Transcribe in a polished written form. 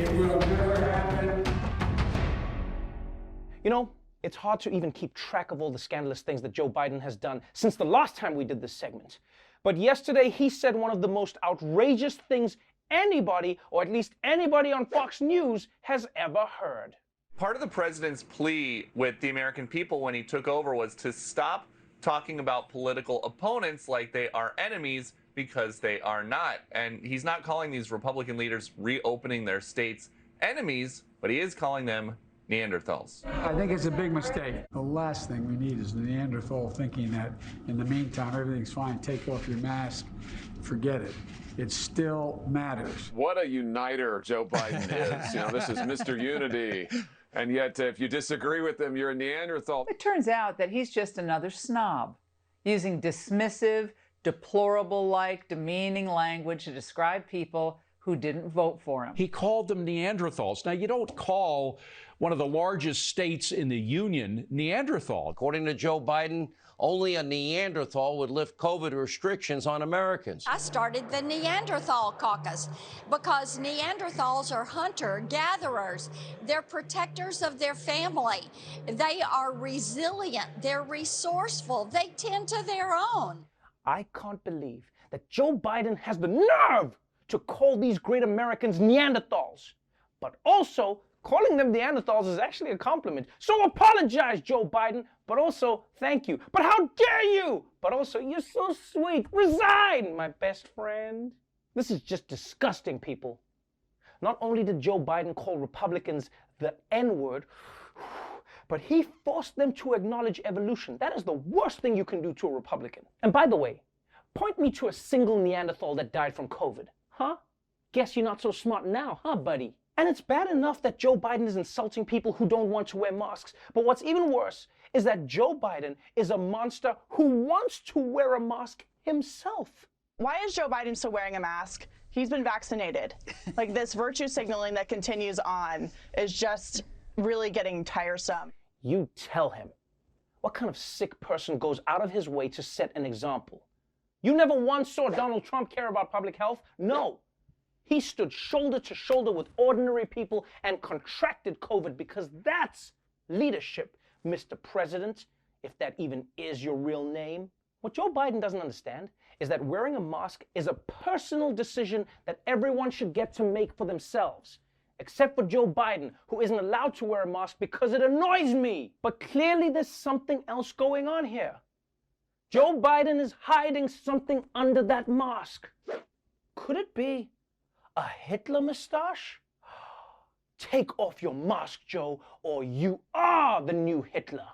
It will never happen. You know, it's hard to even keep track of all the scandalous things that Joe Biden has done since the last time we did this segment. But yesterday, he said one of the most outrageous things anybody, or at least anybody on Fox News, has ever heard. Part of the president's plea with the American people when he took over was to stop talking about political opponents like they are enemies, because they are not. And he's not calling these Republican leaders reopening their states enemies, but he is calling them Neanderthals. I think it's a big mistake. The last thing we need is the Neanderthal thinking that in the meantime everything's fine, take off your mask, forget it. It still matters. What a uniter Joe Biden is. You know, this is Mr. Unity. And yet, if you disagree with him, you're a Neanderthal. It turns out that he's just another snob, using dismissive, deplorable-like, demeaning language to describe people who didn't vote for him. He called them Neanderthals. Now, you don't call one of the largest states in the Union Neanderthal. According to Joe Biden, only a Neanderthal would lift COVID restrictions on Americans. I started the Neanderthal caucus because Neanderthals are hunter-gatherers. They're protectors of their family. They are resilient. They're resourceful. They tend to their own. I can't believe that Joe Biden has the nerve to call these great Americans Neanderthals. But also, calling them Neanderthals is actually a compliment. So apologize, Joe Biden, but also thank you. But how dare you? But also, you're so sweet. Resign, my best friend. This is just disgusting, people. Not only did Joe Biden call Republicans the N-word, but he forced them to acknowledge evolution. That is the worst thing you can do to a Republican. And by the way, point me to a single Neanderthal that died from COVID. Huh? Guess you're not so smart now, huh, buddy? And it's bad enough that Joe Biden is insulting people who don't want to wear masks. But what's even worse is that Joe Biden is a monster who wants to wear a mask himself. Why is Joe Biden still wearing a mask? He's been vaccinated. Like, this virtue signaling that continues on is just really getting tiresome. You tell him. What kind of sick person goes out of his way to set an example? You never once saw Donald Trump care about public health? No. He stood shoulder to shoulder with ordinary people and contracted COVID, because that's leadership, Mr. President, if that even is your real name. What Joe Biden doesn't understand is that wearing a mask is a personal decision that everyone should get to make for themselves. Except for Joe Biden, who isn't allowed to wear a mask because it annoys me. But clearly there's something else going on here. Joe Biden is hiding something under that mask. Could it be a Hitler mustache? Take off your mask, Joe, or you are the new Hitler.